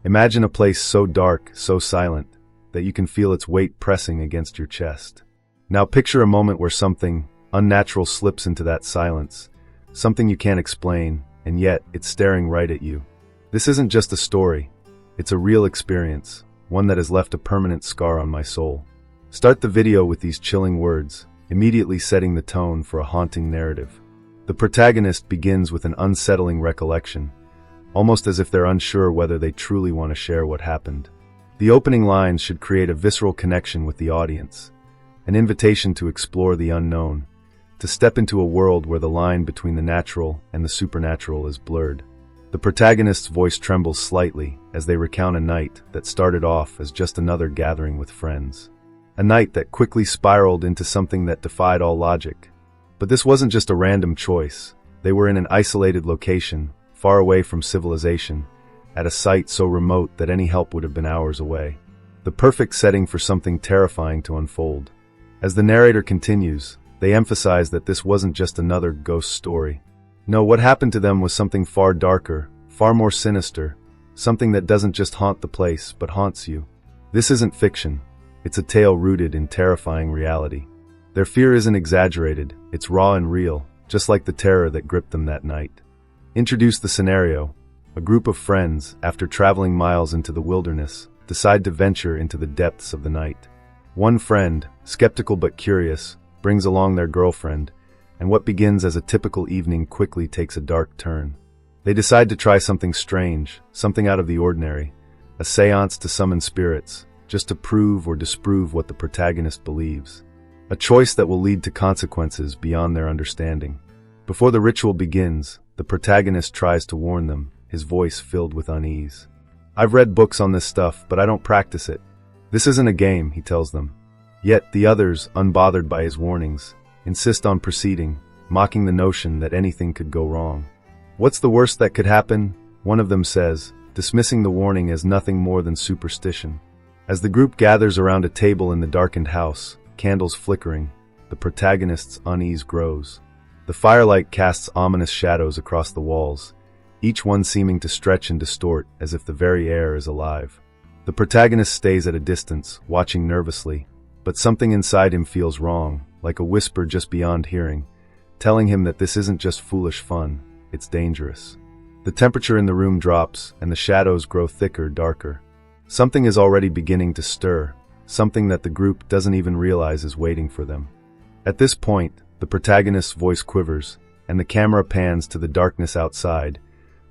Imagine a place so dark, so silent, that you can feel its weight pressing against your chest. Now picture a moment where something unnatural slips into that silence, something you can't explain, and yet it's staring right at you. This isn't just a story, it's a real experience, one that has left a permanent scar on my soul. Start the video with these chilling words, immediately setting the tone for a haunting narrative. The protagonist begins with an unsettling recollection, almost as if they're unsure whether they truly want to share what happened. The opening lines should create a visceral connection with the audience, an invitation to explore the unknown, to step into a world where the line between the natural and the supernatural is blurred. The protagonist's voice trembles slightly as they recount a night that started off as just another gathering with friends. A night that quickly spiraled into something that defied all logic. But this wasn't just a random choice. They were in an isolated location, far away from civilization, at a site so remote that any help would have been hours away. The perfect setting for something terrifying to unfold. As the narrator continues, they emphasize that this wasn't just another ghost story. No, what happened to them was something far darker, far more sinister, something that doesn't just haunt the place, but haunts you. This isn't fiction. It's a tale rooted in terrifying reality. Their fear isn't exaggerated, it's raw and real, just like the terror that gripped them that night. Introduce the scenario. A group of friends, after traveling miles into the wilderness, decide to venture into the depths of the night. One friend, skeptical but curious, brings along their girlfriend, and what begins as a typical evening quickly takes a dark turn. They decide to try something strange, something out of the ordinary, a séance to summon spirits, just to prove or disprove what the protagonist believes. A choice that will lead to consequences beyond their understanding. Before the ritual begins, the protagonist tries to warn them, his voice filled with unease. "I've read books on this stuff, but I don't practice it. This isn't a game," he tells them. Yet the others, unbothered by his warnings, insist on proceeding, mocking the notion that anything could go wrong. "What's the worst that could happen?" one of them says, dismissing the warning as nothing more than superstition. As the group gathers around a table in the darkened house, candles flickering, the protagonist's unease grows. The firelight casts ominous shadows across the walls, each one seeming to stretch and distort as if the very air is alive. The protagonist stays at a distance, watching nervously, but something inside him feels wrong, like a whisper just beyond hearing, telling him that this isn't just foolish fun, it's dangerous. The temperature in the room drops, and the shadows grow thicker, darker. Something is already beginning to stir, something that the group doesn't even realize is waiting for them. At this point, the protagonist's voice quivers, and the camera pans to the darkness outside,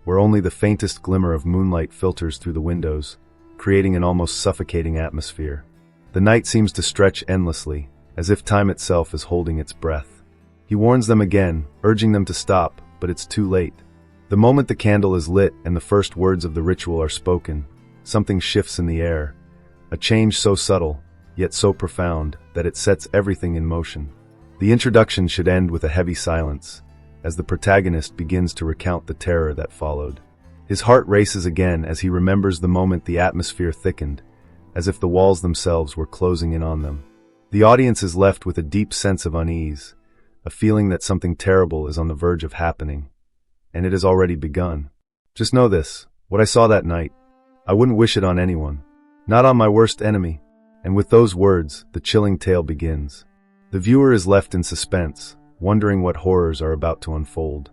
where only the faintest glimmer of moonlight filters through the windows, creating an almost suffocating atmosphere. The night seems to stretch endlessly, as if time itself is holding its breath. He warns them again, urging them to stop, but it's too late. The moment the candle is lit and the first words of the ritual are spoken, something shifts in the air, a change so subtle, yet so profound, that it sets everything in motion. The introduction should end with a heavy silence, as the protagonist begins to recount the terror that followed. His heart races again as he remembers the moment the atmosphere thickened, as if the walls themselves were closing in on them. The audience is left with a deep sense of unease, a feeling that something terrible is on the verge of happening. And it has already begun. Just know this, what I saw that night, I wouldn't wish it on anyone. Not on my worst enemy. And with those words, the chilling tale begins. The viewer is left in suspense, wondering what horrors are about to unfold.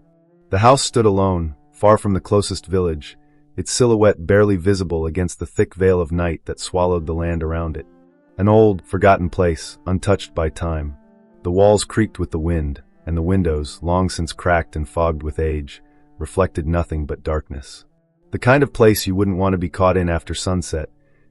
The house stood alone, far from the closest village, its silhouette barely visible against the thick veil of night that swallowed the land around it. An old, forgotten place, untouched by time. The walls creaked with the wind, and the windows, long since cracked and fogged with age, reflected nothing but darkness. The kind of place you wouldn't want to be caught in after sunset,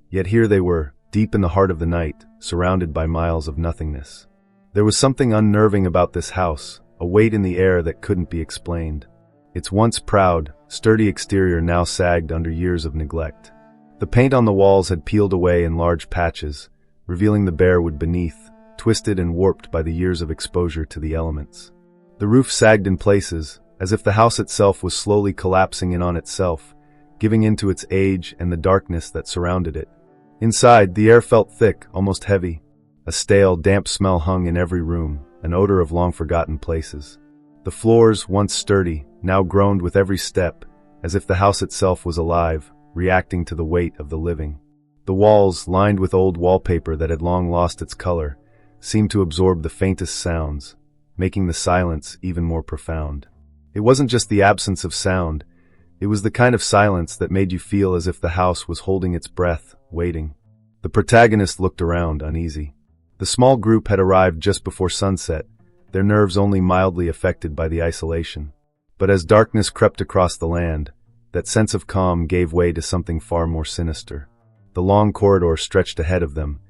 yet here they were, deep in the heart of the night, surrounded by miles of nothingness. There was something unnerving about this house, a weight in the air that couldn't be explained. Its once proud, sturdy exterior now sagged under years of neglect. The paint on the walls had peeled away in large patches, revealing the bare wood beneath, twisted and warped by the years of exposure to the elements. The roof sagged in places, as if the house itself was slowly collapsing in on itself, giving in to its age and the darkness that surrounded it. Inside, the air felt thick, almost heavy. A stale, damp smell hung in every room, an odor of long-forgotten places. The floors, once sturdy, now groaned with every step, as if the house itself was alive, reacting to the weight of the living. The walls, lined with old wallpaper that had long lost its color, seemed to absorb the faintest sounds, making the silence even more profound. It wasn't just the absence of sound, it was the kind of silence that made you feel as if the house was holding its breath, waiting. The protagonist looked around, uneasy. The small group had arrived just before sunset, their nerves only mildly affected by the isolation. But as darkness crept across the land, that sense of calm gave way to something far more sinister. The long corridor stretched ahead of them,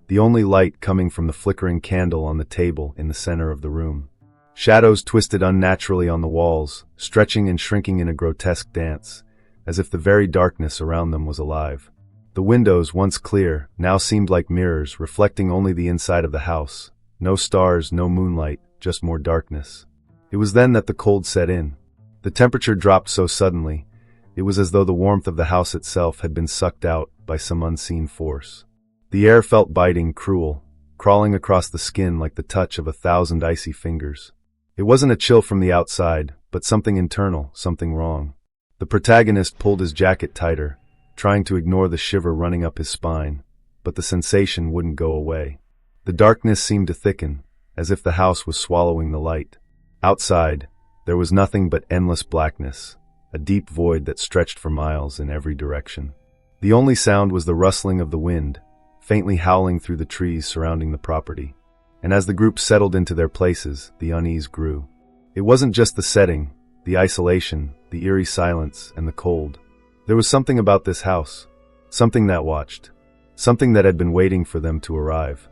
the only light coming from the flickering candle on the table in the center of the room. Shadows twisted unnaturally on the walls, stretching and shrinking in a grotesque dance, as if the very darkness around them was alive. The windows, once clear, now seemed like mirrors, reflecting only the inside of the house. No stars, no moonlight, just more darkness. It was then that the cold set in. The temperature dropped so suddenly, it was as though the warmth of the house itself had been sucked out by some unseen force. The air felt biting, cruel, crawling across the skin like the touch of 1,000 icy fingers. It wasn't a chill from the outside, but something internal, something wrong. The protagonist pulled his jacket tighter, trying to ignore the shiver running up his spine, but the sensation wouldn't go away. The darkness seemed to thicken, as if the house was swallowing the light. Outside, there was nothing but endless blackness, a deep void that stretched for miles in every direction. The only sound was the rustling of the wind, faintly howling through the trees surrounding the property. And as the group settled into their places, the unease grew. It wasn't just the setting, the isolation, the eerie silence, and the cold. There was something about this house, something that watched, something that had been waiting for them to arrive.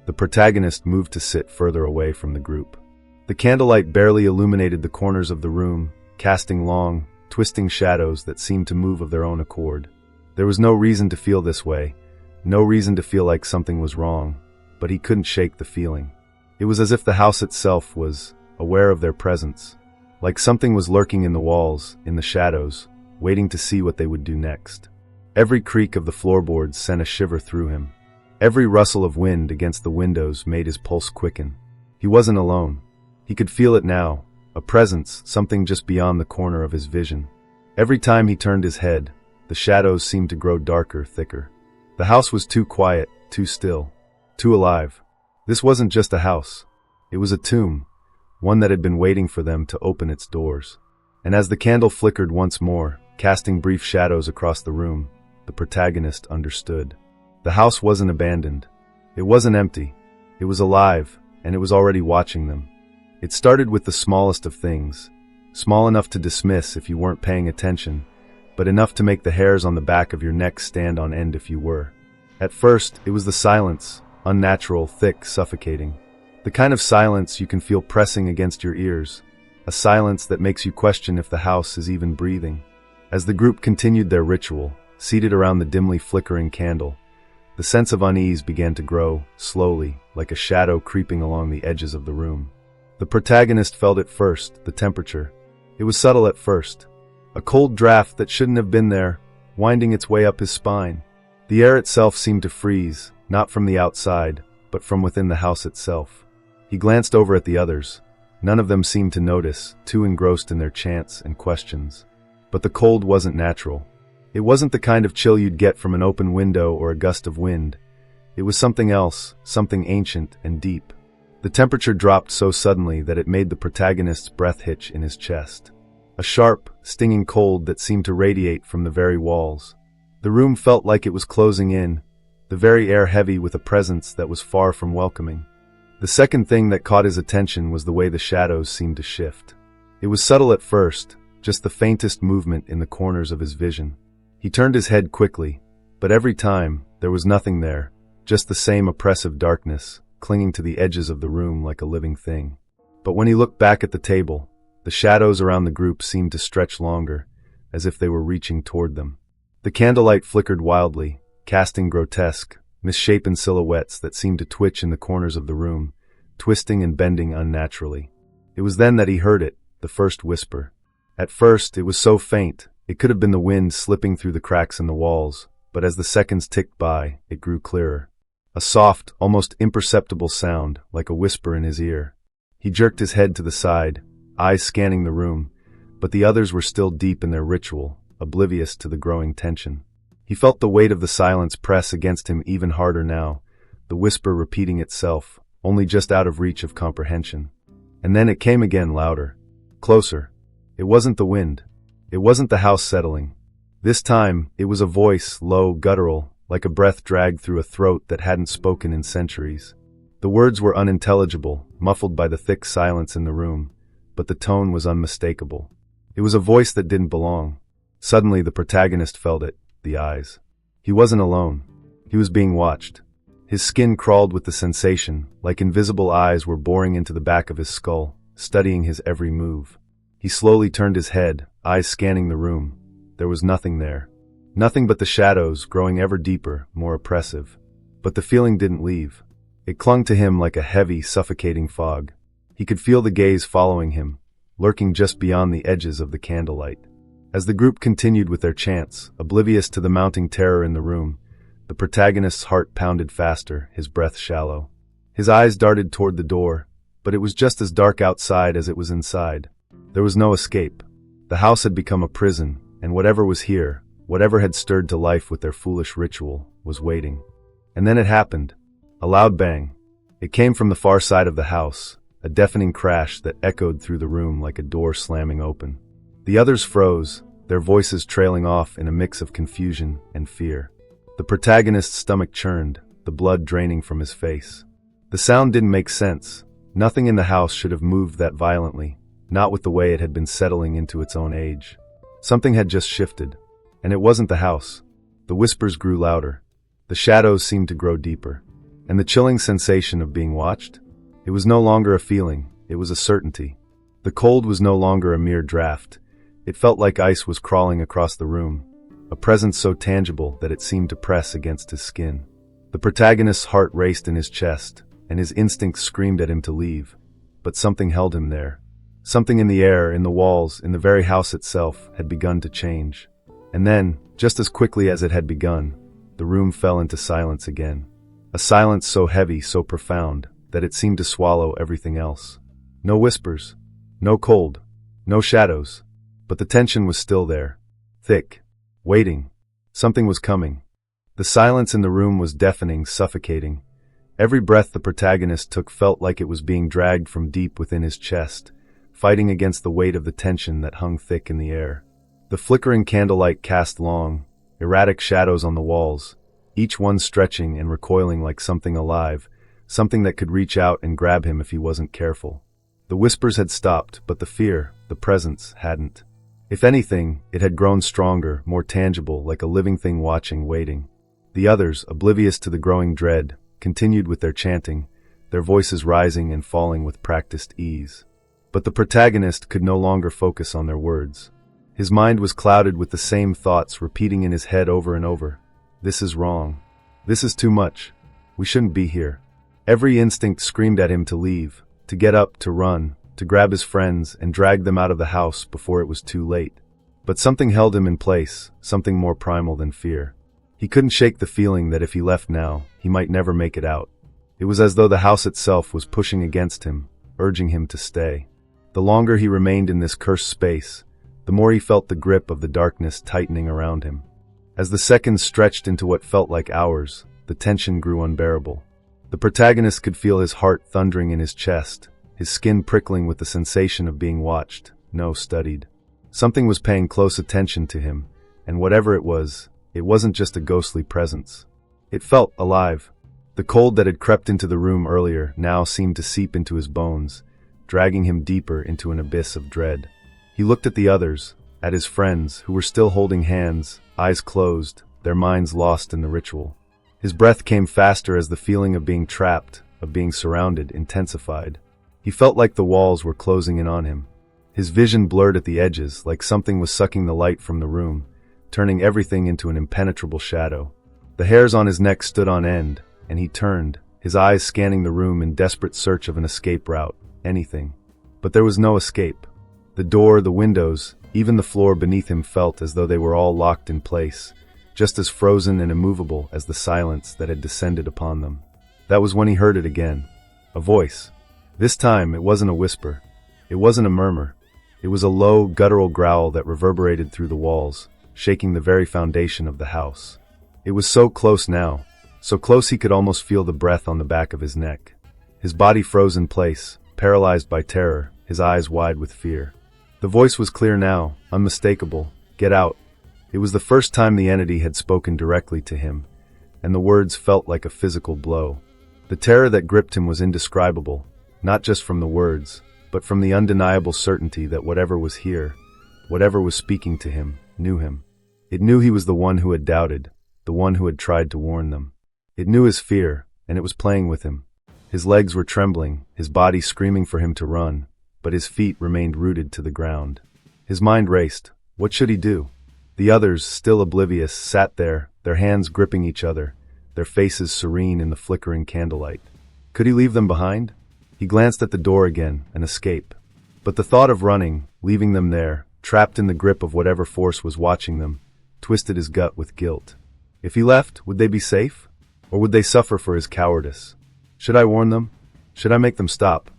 The protagonist moved to sit further away from the group. The candlelight barely illuminated the corners of the room, casting long, twisting shadows that seemed to move of their own accord. There was no reason to feel this way, no reason to feel like something was wrong, but he couldn't shake the feeling. It was as if the house itself was aware of their presence, like something was lurking in the walls, in the shadows, waiting to see what they would do next. Every creak of the floorboards sent a shiver through him. Every rustle of wind against the windows made his pulse quicken. He wasn't alone. He could feel it now, a presence, something just beyond the corner of his vision. Every time he turned his head, the shadows seemed to grow darker, thicker. The house was too quiet, too still, too alive. This wasn't just a house. It was a tomb, one that had been waiting for them to open its doors. And as the candle flickered once more, casting brief shadows across the room, the protagonist understood. The house wasn't abandoned. It wasn't empty. It was alive, and it was already watching them. It started with the smallest of things, small enough to dismiss if you weren't paying attention, but enough to make the hairs on the back of your neck stand on end if you were. At first, it was the silence, unnatural, thick, suffocating. The kind of silence you can feel pressing against your ears, a silence that makes you question if the house is even breathing. As the group continued their ritual, seated around the dimly flickering candle, the sense of unease began to grow, slowly, like a shadow creeping along the edges of the room. The protagonist felt it first, the temperature. It was subtle at first, a cold draft that shouldn't have been there, winding its way up his spine. The air itself seemed to freeze, not from the outside, but from within the house itself. He glanced over at the others. None of them seemed to notice, too engrossed in their chants and questions. But the cold wasn't natural. It wasn't the kind of chill you'd get from an open window or a gust of wind. It was something else, something ancient and deep. The temperature dropped so suddenly that it made the protagonist's breath hitch in his chest. A sharp, stinging cold that seemed to radiate from the very walls. The room felt like it was closing in, the very air heavy with a presence that was far from welcoming. The second thing that caught his attention was the way the shadows seemed to shift. It was subtle at first, just the faintest movement in the corners of his vision. He turned his head quickly, but every time, there was nothing there, just the same oppressive darkness, clinging to the edges of the room like a living thing. But when he looked back at the table, the shadows around the group seemed to stretch longer, as if they were reaching toward them. The candlelight flickered wildly, casting grotesque, misshapen silhouettes that seemed to twitch in the corners of the room, twisting and bending unnaturally. It was then that he heard it, the first whisper. At first, it was so faint, it could have been the wind slipping through the cracks in the walls, but as the seconds ticked by, it grew clearer. A soft, almost imperceptible sound, like a whisper in his ear. He jerked his head to the side, eyes scanning the room, but the others were still deep in their ritual, oblivious to the growing tension. He felt the weight of the silence press against him even harder now, the whisper repeating itself, only just out of reach of comprehension. And then it came again, louder. Closer. It wasn't the wind. It wasn't the house settling. This time, it was a voice, low, guttural, like a breath dragged through a throat that hadn't spoken in centuries. The words were unintelligible, muffled by the thick silence in the room, but the tone was unmistakable. It was a voice that didn't belong. Suddenly, the protagonist felt it, the eyes. He wasn't alone. He was being watched. His skin crawled with the sensation, like invisible eyes were boring into the back of his skull, studying his every move. He slowly turned his head, eyes scanning the room. There was nothing there. Nothing but the shadows, growing ever deeper, more oppressive. But the feeling didn't leave. It clung to him like a heavy, suffocating fog. He could feel the gaze following him, lurking just beyond the edges of the candlelight. As the group continued with their chants, oblivious to the mounting terror in the room, the protagonist's heart pounded faster, his breath shallow. His eyes darted toward the door, but it was just as dark outside as it was inside. There was no escape. The house had become a prison, and whatever was here, whatever had stirred to life with their foolish ritual, was waiting. And then it happened. A loud bang. It came from the far side of the house, a deafening crash that echoed through the room like a door slamming open. The others froze, their voices trailing off in a mix of confusion and fear. The protagonist's stomach churned, the blood draining from his face. The sound didn't make sense. Nothing in the house should have moved that violently, not with the way it had been settling into its own age. Something had just shifted. And it wasn't the house. The whispers grew louder. The shadows seemed to grow deeper. And the chilling sensation of being watched? It was no longer a feeling, it was a certainty. The cold was no longer a mere draft. It felt like ice was crawling across the room, a presence so tangible that it seemed to press against his skin. The protagonist's heart raced in his chest, and his instincts screamed at him to leave. But something held him there. Something in the air, in the walls, in the very house itself, had begun to change. And then, just as quickly as it had begun, the room fell into silence again. A silence so heavy, so profound, that it seemed to swallow everything else. No whispers, no cold, no shadows, but the tension was still there, thick, waiting. Something was coming. The silence in the room was deafening, suffocating. Every breath the protagonist took felt like it was being dragged from deep within his chest, fighting against the weight of the tension that hung thick in the air. The flickering candlelight cast long, erratic shadows on the walls, each one stretching and recoiling like something alive, something that could reach out and grab him if he wasn't careful. The whispers had stopped, but the fear, the presence, hadn't. If anything, it had grown stronger, more tangible, like a living thing watching, waiting. The others, oblivious to the growing dread, continued with their chanting, their voices rising and falling with practiced ease. But the protagonist could no longer focus on their words. His mind was clouded with the same thoughts repeating in his head over and over. This is wrong. This is too much. We shouldn't be here. Every instinct screamed at him to leave, to get up, to run, to grab his friends and drag them out of the house before it was too late. But something held him in place, something more primal than fear. He couldn't shake the feeling that if he left now, he might never make it out. It was as though the house itself was pushing against him, urging him to stay. The longer he remained in this cursed space, the more he felt the grip of the darkness tightening around him. As the seconds stretched into what felt like hours, the tension grew unbearable. The protagonist could feel his heart thundering in his chest, his skin prickling with the sensation of being watched, no, studied. Something was paying close attention to him, and whatever it wasn't just a ghostly presence. It felt alive. The cold that had crept into the room earlier now seemed to seep into his bones, dragging him deeper into an abyss of dread. He looked at the others, at his friends, who were still holding hands, eyes closed, their minds lost in the ritual. His breath came faster as the feeling of being trapped, of being surrounded, intensified. He felt like the walls were closing in on him. His vision blurred at the edges, like something was sucking the light from the room, turning everything into an impenetrable shadow. The hairs on his neck stood on end, and he turned, his eyes scanning the room in desperate search of an escape route, anything. But there was no escape. The door, the windows, even the floor beneath him felt as though they were all locked in place, just as frozen and immovable as the silence that had descended upon them. That was when he heard it again. A voice. This time, it wasn't a whisper. It wasn't a murmur. It was a low, guttural growl that reverberated through the walls, shaking the very foundation of the house. It was so close now, so close he could almost feel the breath on the back of his neck. His body froze in place, paralyzed by terror, his eyes wide with fear. The voice was clear now, unmistakable. "Get out." It was the first time the entity had spoken directly to him, and the words felt like a physical blow. The terror that gripped him was indescribable, not just from the words, but from the undeniable certainty that whatever was here, whatever was speaking to him, knew him. It knew he was the one who had doubted, the one who had tried to warn them. It knew his fear, and it was playing with him. His legs were trembling, his body screaming for him to run, but his feet remained rooted to the ground. His mind raced. What should he do? The others, still oblivious, sat there, their hands gripping each other, their faces serene in the flickering candlelight. Could he leave them behind? He glanced at the door again, and escape. But the thought of running, leaving them there, trapped in the grip of whatever force was watching them, twisted his gut with guilt. If he left, would they be safe? Or would they suffer for his cowardice? Should I warn them? Should I make them stop?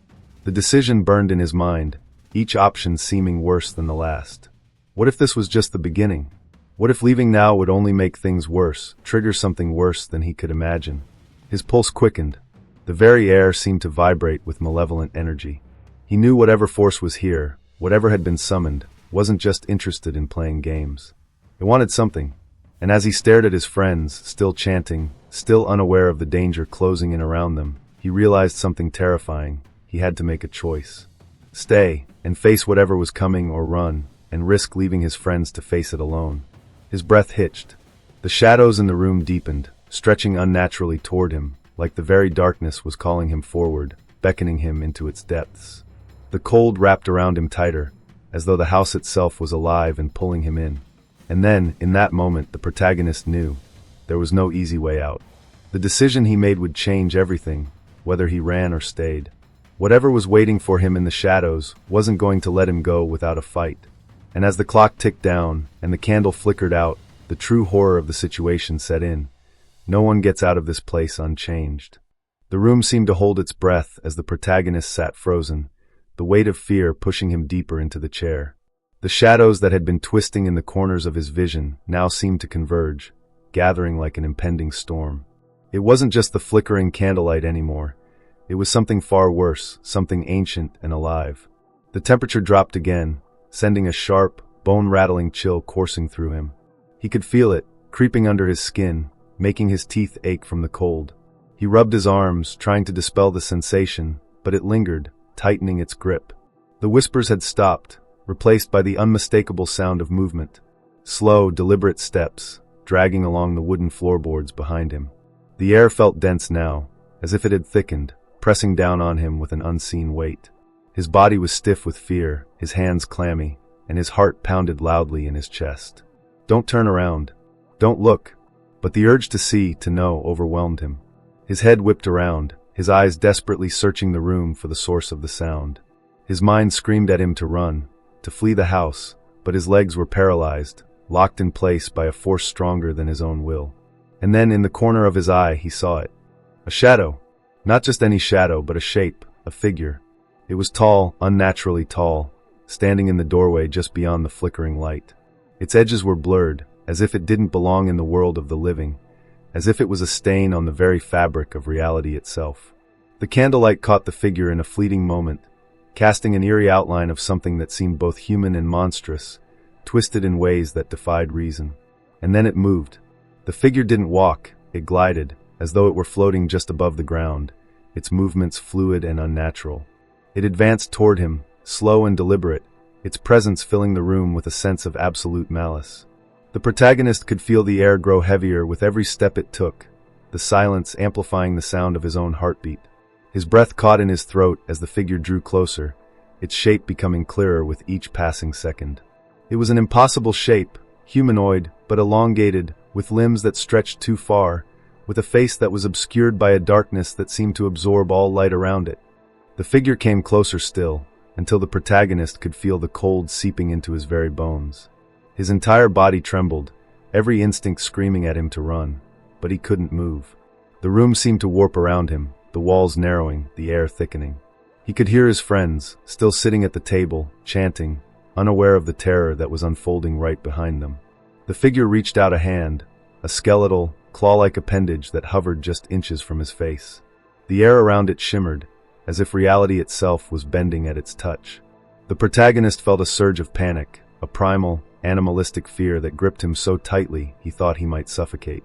The decision burned in his mind, each option seeming worse than the last. What if this was just the beginning? What if leaving now would only make things worse, trigger something worse than he could imagine? His pulse quickened. The very air seemed to vibrate with malevolent energy. He knew whatever force was here, whatever had been summoned, wasn't just interested in playing games. It wanted something. And as he stared at his friends, still chanting, still unaware of the danger closing in around them, he realized something terrifying. He had to make a choice. Stay, and face whatever was coming, or run, and risk leaving his friends to face it alone. His breath hitched. The shadows in the room deepened, stretching unnaturally toward him, like the very darkness was calling him forward, beckoning him into its depths. The cold wrapped around him tighter, as though the house itself was alive and pulling him in. And then, in that moment, the protagonist knew there was no easy way out. The decision he made would change everything, whether he ran or stayed. Whatever was waiting for him in the shadows wasn't going to let him go without a fight. And as the clock ticked down and the candle flickered out, the true horror of the situation set in. No one gets out of this place unchanged. The room seemed to hold its breath as the protagonist sat frozen, the weight of fear pushing him deeper into the chair. The shadows that had been twisting in the corners of his vision now seemed to converge, gathering like an impending storm. It wasn't just the flickering candlelight anymore. It was something far worse, something ancient and alive. The temperature dropped again, sending a sharp, bone-rattling chill coursing through him. He could feel it, creeping under his skin, making his teeth ache from the cold. He rubbed his arms, trying to dispel the sensation, but it lingered, tightening its grip. The whispers had stopped, replaced by the unmistakable sound of movement. Slow, deliberate steps, dragging along the wooden floorboards behind him. The air felt dense now, as if it had thickened, pressing down on him with an unseen weight. His body was stiff with fear, his hands clammy, and his heart pounded loudly in his chest. Don't turn around. Don't look. But the urge to see, to know, overwhelmed him. His head whipped around, his eyes desperately searching the room for the source of the sound. His mind screamed at him to run, to flee the house, but his legs were paralyzed, locked in place by a force stronger than his own will. And then in the corner of his eye he saw it. A shadow. Not just any shadow, but a shape, a figure. It was tall, unnaturally tall, standing in the doorway just beyond the flickering light. Its edges were blurred, as if it didn't belong in the world of the living, as if it was a stain on the very fabric of reality itself. The candlelight caught the figure in a fleeting moment, casting an eerie outline of something that seemed both human and monstrous, twisted in ways that defied reason. And then it moved. The figure didn't walk, it glided, as though it were floating just above the ground, its movements fluid and unnatural. It advanced toward him, slow and deliberate, its presence filling the room with a sense of absolute malice. The protagonist could feel the air grow heavier with every step it took, the silence amplifying the sound of his own heartbeat. His breath caught in his throat as the figure drew closer, its shape becoming clearer with each passing second. It was an impossible shape, humanoid, but elongated, with limbs that stretched too far, with a face that was obscured by a darkness that seemed to absorb all light around it. The figure came closer still, until the protagonist could feel the cold seeping into his very bones. His entire body trembled, every instinct screaming at him to run, but he couldn't move. The room seemed to warp around him, the walls narrowing, the air thickening. He could hear his friends, still sitting at the table, chanting, unaware of the terror that was unfolding right behind them. The figure reached out a hand, a skeletal, claw-like appendage that hovered just inches from his face. The air around it shimmered, as if reality itself was bending at its touch. The protagonist felt a surge of panic, a primal, animalistic fear that gripped him so tightly he thought he might suffocate.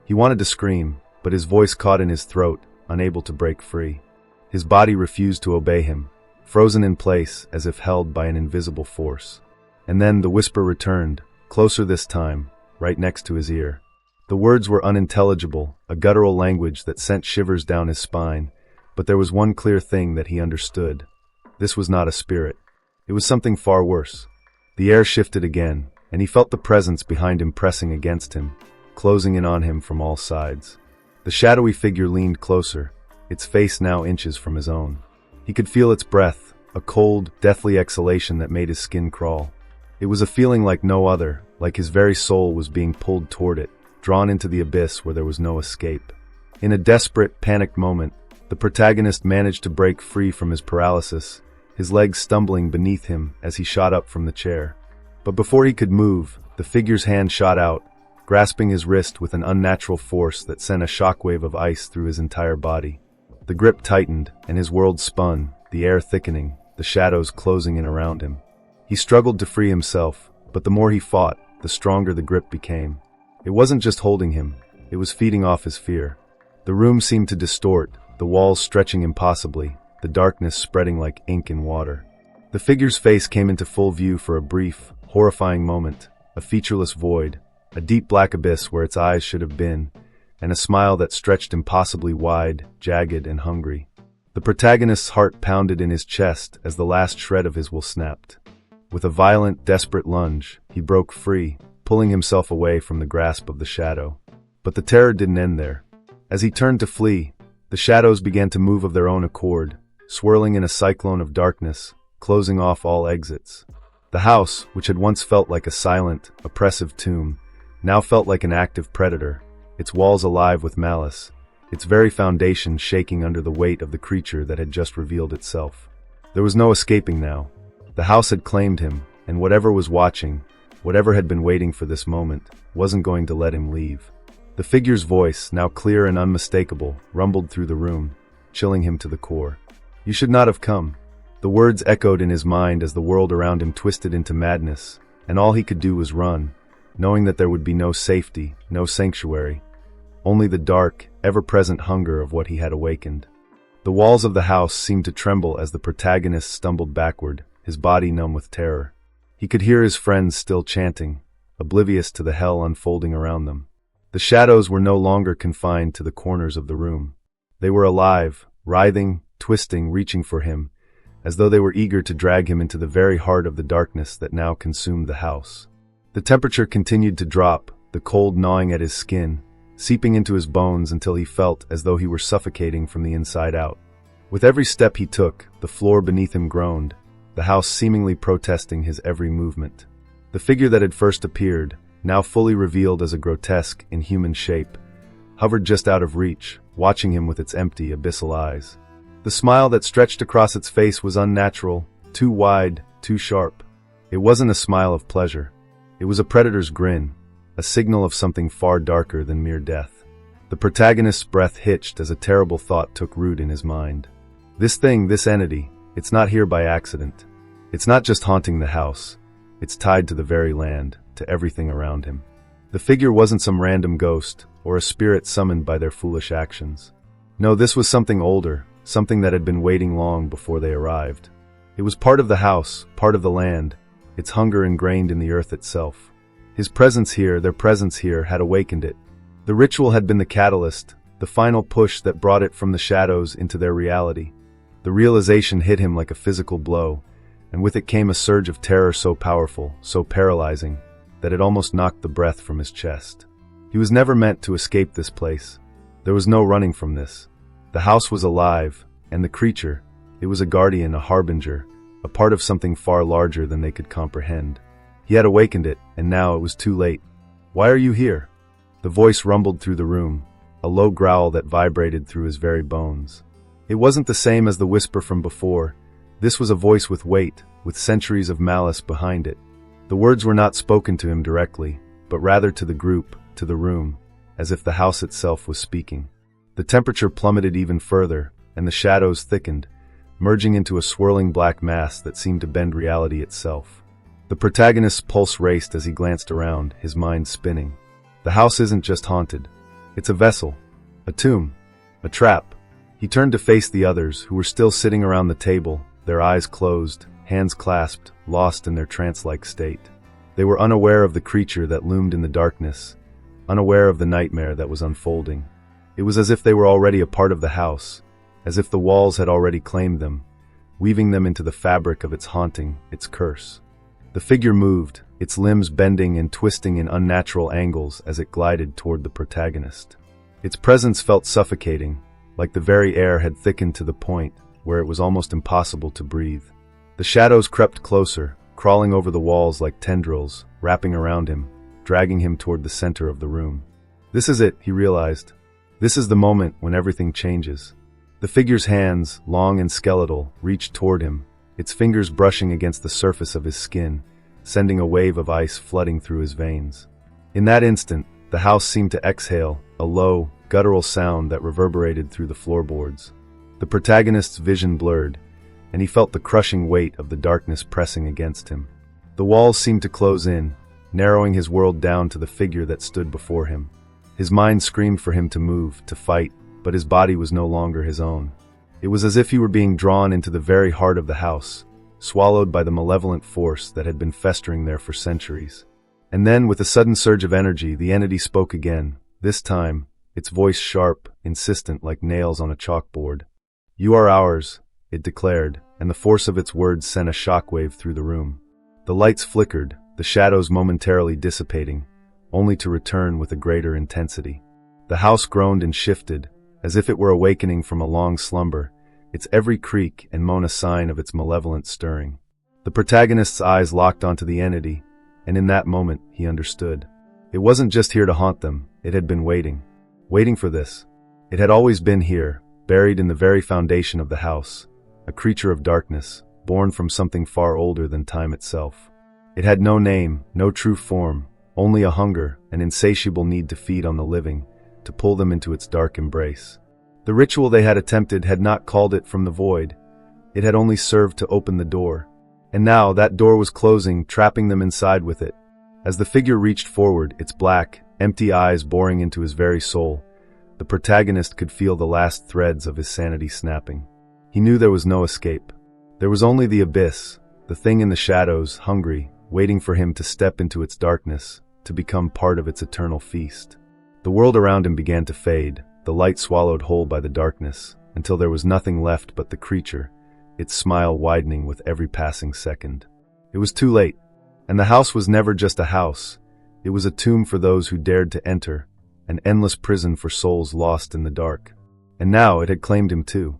He wanted to scream, but his voice caught in his throat, unable to break free. His body refused to obey him, frozen in place as if held by an invisible force. And then the whisper returned, closer this time, right next to his ear. The words were unintelligible, a guttural language that sent shivers down his spine, but there was one clear thing that he understood. This was not a spirit. It was something far worse. The air shifted again, and he felt the presence behind him pressing against him, closing in on him from all sides. The shadowy figure leaned closer, its face now inches from his own. He could feel its breath, a cold, deathly exhalation that made his skin crawl. It was a feeling like no other, like his very soul was being pulled toward it, drawn into the abyss where there was no escape. In a desperate, panicked moment, the protagonist managed to break free from his paralysis, his legs stumbling beneath him as he shot up from the chair. But before he could move, the figure's hand shot out, grasping his wrist with an unnatural force that sent a shockwave of ice through his entire body. The grip tightened, and his world spun, the air thickening, the shadows closing in around him. He struggled to free himself, but the more he fought, the stronger the grip became. It wasn't just holding him, it was feeding off his fear. The room seemed to distort, the walls stretching impossibly, the darkness spreading like ink in water. The figure's face came into full view for a brief, horrifying moment, a featureless void, a deep black abyss where its eyes should have been, and a smile that stretched impossibly wide, jagged, and hungry. The protagonist's heart pounded in his chest as the last shred of his will snapped. With a violent, desperate lunge, he broke free, pulling himself away from the grasp of the shadow. But the terror didn't end there. As he turned to flee, the shadows began to move of their own accord, swirling in a cyclone of darkness, closing off all exits. The house, which had once felt like a silent, oppressive tomb, now felt like an active predator, its walls alive with malice, its very foundation shaking under the weight of the creature that had just revealed itself. There was no escaping now. The house had claimed him, and whatever was watching, whatever had been waiting for this moment, wasn't going to let him leave. The figure's voice, now clear and unmistakable, rumbled through the room, chilling him to the core. "You should not have come." The words echoed in his mind as the world around him twisted into madness, and all he could do was run, knowing that there would be no safety, no sanctuary, only the dark, ever-present hunger of what he had awakened. The walls of the house seemed to tremble as the protagonist stumbled backward, his body numb with terror. He could hear his friends still chanting, oblivious to the hell unfolding around them. The shadows were no longer confined to the corners of the room. They were alive, writhing, twisting, reaching for him, as though they were eager to drag him into the very heart of the darkness that now consumed the house. The temperature continued to drop, the cold gnawing at his skin, seeping into his bones until he felt as though he were suffocating from the inside out. With every step he took, the floor beneath him groaned, the house seemingly protesting his every movement. The figure that had first appeared, now fully revealed as a grotesque, inhuman shape, hovered just out of reach, watching him with its empty, abyssal eyes. The smile that stretched across its face was unnatural, too wide, too sharp. It wasn't a smile of pleasure. It was a predator's grin, a signal of something far darker than mere death. The protagonist's breath hitched as a terrible thought took root in his mind. This thing, this entity, it's not here by accident. It's not just haunting the house. It's tied to the very land, to everything around him. The figure wasn't some random ghost, or a spirit summoned by their foolish actions. No, this was something older, something that had been waiting long before they arrived. It was part of the house, part of the land, its hunger ingrained in the earth itself. His presence here, their presence here, had awakened it. The ritual had been the catalyst, the final push that brought it from the shadows into their reality. The realization hit him like a physical blow, and with it came a surge of terror so powerful, so paralyzing, that it almost knocked the breath from his chest. He was never meant to escape this place. There was no running from this. The house was alive, and the creature, it was a guardian, a harbinger, a part of something far larger than they could comprehend. He had awakened it, and now it was too late. "Why are you here?" The voice rumbled through the room, a low growl that vibrated through his very bones. It wasn't the same as the whisper from before. This was a voice with weight, with centuries of malice behind it. The words were not spoken to him directly, but rather to the group, to the room, as if the house itself was speaking. The temperature plummeted even further, and the shadows thickened, merging into a swirling black mass that seemed to bend reality itself. The protagonist's pulse raced as he glanced around, his mind spinning. The house isn't just haunted. It's a vessel, a tomb, a trap. He turned to face the others, who were still sitting around the table, their eyes closed, hands clasped, lost in their trance-like state. They were unaware of the creature that loomed in the darkness, unaware of the nightmare that was unfolding. It was as if they were already a part of the house, as if the walls had already claimed them, weaving them into the fabric of its haunting, its curse. The figure moved, its limbs bending and twisting in unnatural angles as it glided toward the protagonist. Its presence felt suffocating, like the very air had thickened to the point where it was almost impossible to breathe. The shadows crept closer, crawling over the walls like tendrils, wrapping around him, dragging him toward the center of the room. This is it, he realized. This is the moment when everything changes. The figure's hands, long and skeletal, reached toward him, its fingers brushing against the surface of his skin, sending a wave of ice flooding through his veins. In that instant, the house seemed to exhale, a low, guttural sound that reverberated through the floorboards. The protagonist's vision blurred, and he felt the crushing weight of the darkness pressing against him. The walls seemed to close in, narrowing his world down to the figure that stood before him. His mind screamed for him to move, to fight, but his body was no longer his own. It was as if he were being drawn into the very heart of the house, swallowed by the malevolent force that had been festering there for centuries. And then, with a sudden surge of energy, the entity spoke again, this time, its voice sharp, insistent like nails on a chalkboard. "You are ours," it declared, and the force of its words sent a shockwave through the room. The lights flickered, the shadows momentarily dissipating, only to return with a greater intensity. The house groaned and shifted, as if it were awakening from a long slumber, its every creak and moan a sign of its malevolent stirring. The protagonist's eyes locked onto the entity, and in that moment he understood. It wasn't just here to haunt them, it had been waiting for this. It had always been here, buried in the very foundation of the house, a creature of darkness, born from something far older than time itself. It had no name, no true form, only a hunger, an insatiable need to feed on the living, to pull them into its dark embrace. The ritual they had attempted had not called it from the void. It had only served to open the door. And now that door was closing, trapping them inside with it. As the figure reached forward, its black, empty eyes boring into his very soul, the protagonist could feel the last threads of his sanity snapping. He knew there was no escape. There was only the abyss, the thing in the shadows, hungry, waiting for him to step into its darkness, to become part of its eternal feast. The world around him began to fade, the light swallowed whole by the darkness, until there was nothing left but the creature, its smile widening with every passing second. It was too late, and the house was never just a house. It was a tomb for those who dared to enter, an endless prison for souls lost in the dark. And now it had claimed him too.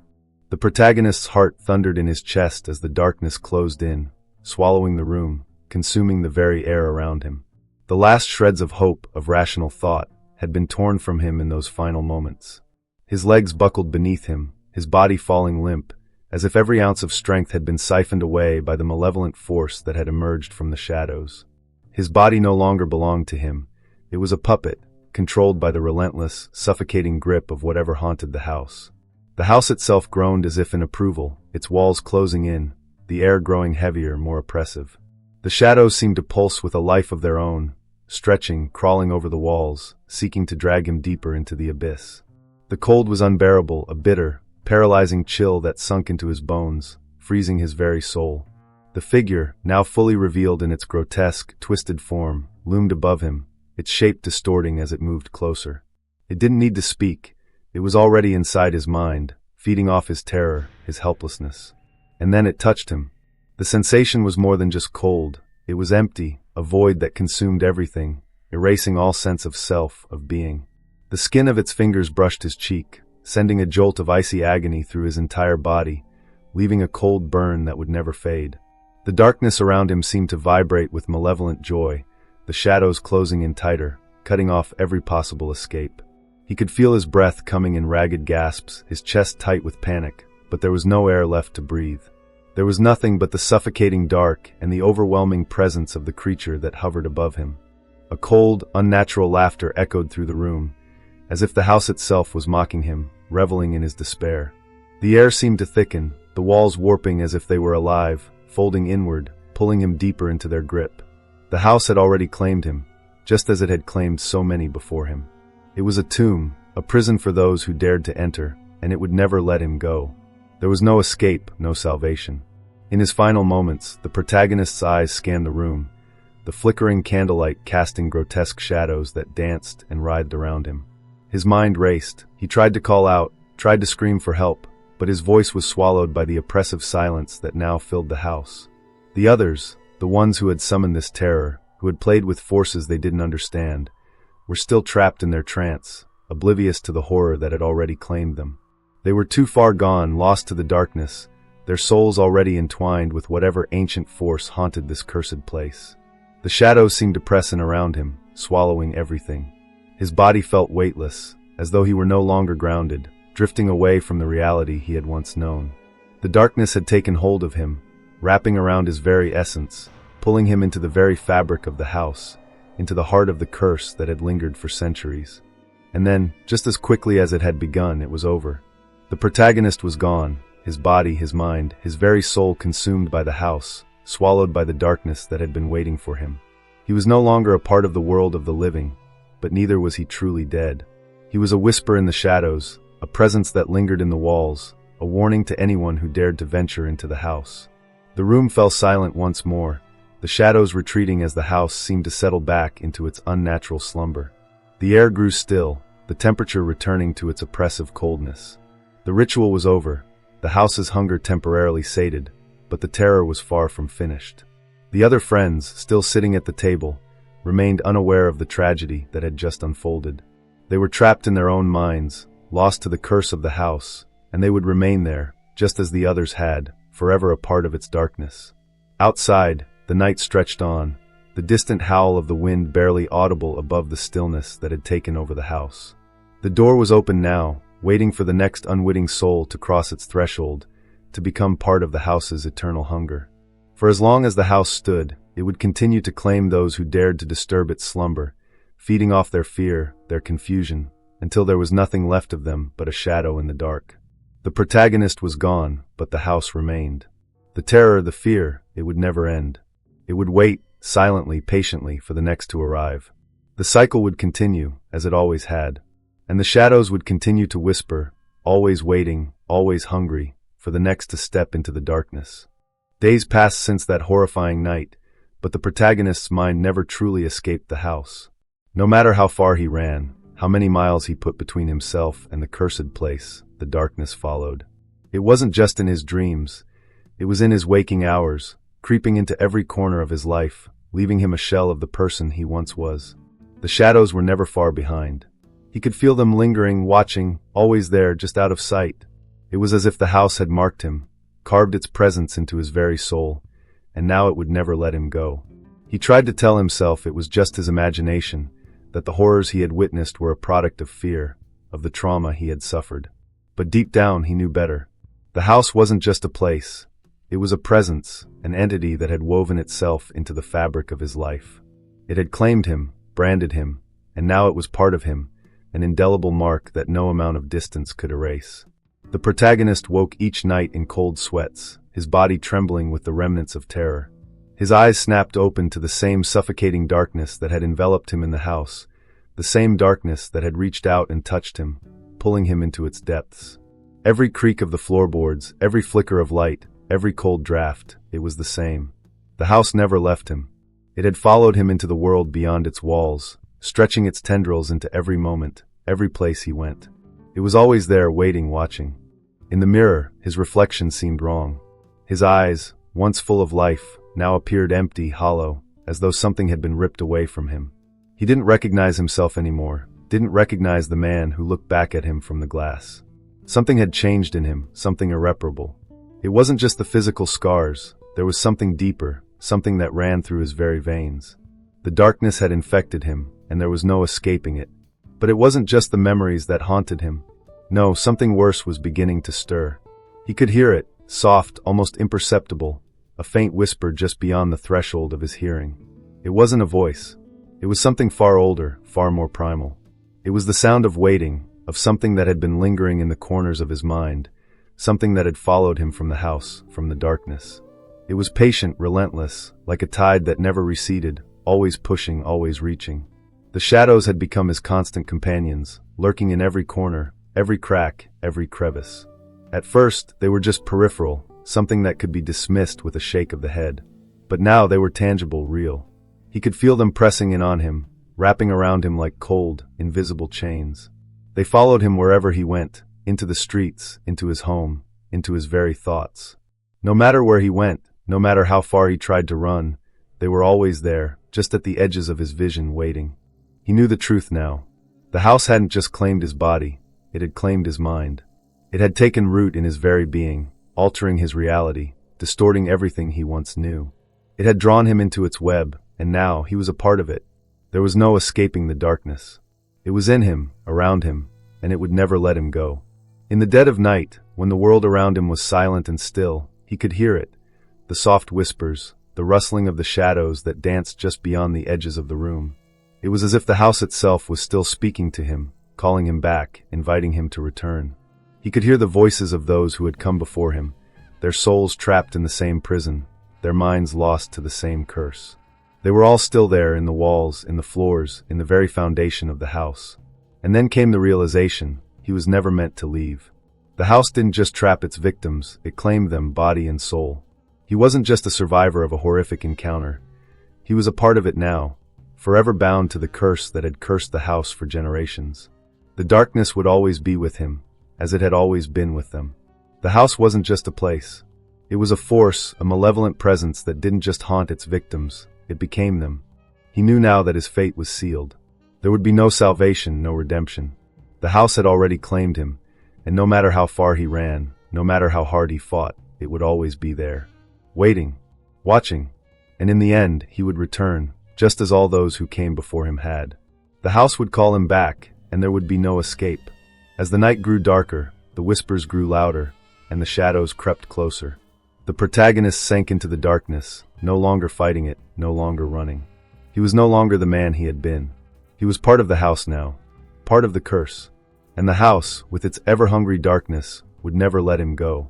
The protagonist's heart thundered in his chest as the darkness closed in, swallowing the room, consuming the very air around him. The last shreds of hope, of rational thought, had been torn from him in those final moments. His legs buckled beneath him, his body falling limp, as if every ounce of strength had been siphoned away by the malevolent force that had emerged from the shadows. His body no longer belonged to him. It was a puppet, controlled by the relentless, suffocating grip of whatever haunted the house. The house itself groaned as if in approval, its walls closing in, the air growing heavier, more oppressive. The shadows seemed to pulse with a life of their own, stretching, crawling over the walls, seeking to drag him deeper into the abyss. The cold was unbearable, a bitter, paralyzing chill that sunk into his bones, freezing his very soul. The figure, now fully revealed in its grotesque, twisted form, loomed above him, its shape distorting as it moved closer. It didn't need to speak. It was already inside his mind, feeding off his terror, his helplessness. And then it touched him. The sensation was more than just cold. It was empty, a void that consumed everything, erasing all sense of self, of being. The skin of its fingers brushed his cheek, sending a jolt of icy agony through his entire body, leaving a cold burn that would never fade. The darkness around him seemed to vibrate with malevolent joy, the shadows closing in tighter, cutting off every possible escape. He could feel his breath coming in ragged gasps, his chest tight with panic, but there was no air left to breathe. There was nothing but the suffocating dark and the overwhelming presence of the creature that hovered above him. A cold, unnatural laughter echoed through the room, as if the house itself was mocking him, reveling in his despair. The air seemed to thicken, the walls warping as if they were alive, folding inward, pulling him deeper into their grip. The house had already claimed him, just as it had claimed so many before him. It was a tomb, a prison for those who dared to enter, and it would never let him go. There was no escape, no salvation. In his final moments, the protagonist's eyes scanned the room, the flickering candlelight casting grotesque shadows that danced and writhed around him. His mind raced. He tried to call out, tried to scream for help, but his voice was swallowed by the oppressive silence that now filled the house. The others, the ones who had summoned this terror, who had played with forces they didn't understand, were still trapped in their trance, oblivious to the horror that had already claimed them. They were too far gone, lost to the darkness, their souls already entwined with whatever ancient force haunted this cursed place. The shadows seemed to press in around him, swallowing everything. His body felt weightless, as though he were no longer grounded, drifting away from the reality he had once known. The darkness had taken hold of him, wrapping around his very essence, pulling him into the very fabric of the house, into the heart of the curse that had lingered for centuries. And then, just as quickly as it had begun, it was over. The protagonist was gone, his body, his mind, his very soul consumed by the house, swallowed by the darkness that had been waiting for him. He was no longer a part of the world of the living, but neither was he truly dead. He was a whisper in the shadows, a presence that lingered in the walls, a warning to anyone who dared to venture into the house. The room fell silent once more, the shadows retreating as the house seemed to settle back into its unnatural slumber. The air grew still, the temperature returning to its oppressive coldness. The ritual was over, the house's hunger temporarily sated, but the terror was far from finished. The other friends, still sitting at the table, remained unaware of the tragedy that had just unfolded. They were trapped in their own minds, lost to the curse of the house, and they would remain there, just as the others had, forever a part of its darkness. Outside, the night stretched on, the distant howl of the wind barely audible above the stillness that had taken over the house. The door was open now, waiting for the next unwitting soul to cross its threshold, to become part of the house's eternal hunger. For as long as the house stood, it would continue to claim those who dared to disturb its slumber, feeding off their fear, their confusion, until there was nothing left of them but a shadow in the dark. The protagonist was gone, but the house remained. The terror, the fear, it would never end. It would wait, silently, patiently, for the next to arrive. The cycle would continue, as it always had, and the shadows would continue to whisper, always waiting, always hungry, for the next to step into the darkness. Days passed since that horrifying night, but the protagonist's mind never truly escaped the house. No matter how far he ran, how many miles he put between himself and the cursed place, the darkness followed. It wasn't just in his dreams, it was in his waking hours, creeping into every corner of his life, leaving him a shell of the person he once was. The shadows were never far behind. He could feel them lingering, watching, always there, just out of sight. It was as if the house had marked him, carved its presence into his very soul, and now it would never let him go. He tried to tell himself it was just his imagination, that the horrors he had witnessed were a product of fear, of the trauma he had suffered. But deep down he knew better. The house wasn't just a place. It was a presence, an entity that had woven itself into the fabric of his life. It had claimed him, branded him, and now it was part of him, an indelible mark that no amount of distance could erase. The protagonist woke each night in cold sweats, his body trembling with the remnants of terror. His eyes snapped open to the same suffocating darkness that had enveloped him in the house, the same darkness that had reached out and touched him, pulling him into its depths. Every creak of the floorboards, every flicker of light, every cold draft, it was the same. The house never left him. It had followed him into the world beyond its walls, stretching its tendrils into every moment, every place he went. It was always there, waiting, watching. In the mirror, his reflection seemed wrong. His eyes, once full of life, now appeared empty, hollow, as though something had been ripped away from him. He didn't recognize himself anymore, didn't recognize the man who looked back at him from the glass. Something had changed in him, something irreparable. It wasn't just the physical scars, there was something deeper, something that ran through his very veins. The darkness had infected him, and there was no escaping it. But it wasn't just the memories that haunted him. No, something worse was beginning to stir. He could hear it, soft, almost imperceptible, a faint whisper just beyond the threshold of his hearing. It wasn't a voice. It was something far older, far more primal. It was the sound of waiting, of something that had been lingering in the corners of his mind, something that had followed him from the house, from the darkness. It was patient, relentless, like a tide that never receded, always pushing, always reaching. The shadows had become his constant companions, lurking in every corner, every crack, every crevice. At first, they were just peripheral, something that could be dismissed with a shake of the head. But now they were tangible, real. He could feel them pressing in on him, wrapping around him like cold, invisible chains. They followed him wherever he went, into the streets, into his home, into his very thoughts. No matter where he went, no matter how far he tried to run, they were always there, just at the edges of his vision, waiting. He knew the truth now. The house hadn't just claimed his body, it had claimed his mind. It had taken root in his very being, altering his reality, distorting everything he once knew. It had drawn him into its web, and now he was a part of it. There was no escaping the darkness. It was in him, around him, and it would never let him go. In the dead of night, when the world around him was silent and still, he could hear it, the soft whispers, the rustling of the shadows that danced just beyond the edges of the room. It was as if the house itself was still speaking to him, calling him back, inviting him to return. He could hear the voices of those who had come before him, their souls trapped in the same prison, their minds lost to the same curse. They were all still there, in the walls, in the floors, in the very foundation of the house. And then came the realization, he was never meant to leave. The house didn't just trap its victims, it claimed them body and soul. He wasn't just a survivor of a horrific encounter. He was a part of it now, forever bound to the curse that had cursed the house for generations. The darkness would always be with him, as it had always been with them. The house wasn't just a place. It was a force, a malevolent presence that didn't just haunt its victims, it became them. He knew now that his fate was sealed. There would be no salvation, no redemption. The house had already claimed him, and no matter how far he ran, no matter how hard he fought, it would always be there. Waiting, watching, and in the end, he would return, just as all those who came before him had. The house would call him back, and there would be no escape. As the night grew darker, the whispers grew louder, and the shadows crept closer. The protagonist sank into the darkness, no longer fighting it, no longer running. He was no longer the man he had been. He was part of the house now, part of the curse. And the house, with its ever-hungry darkness, would never let him go.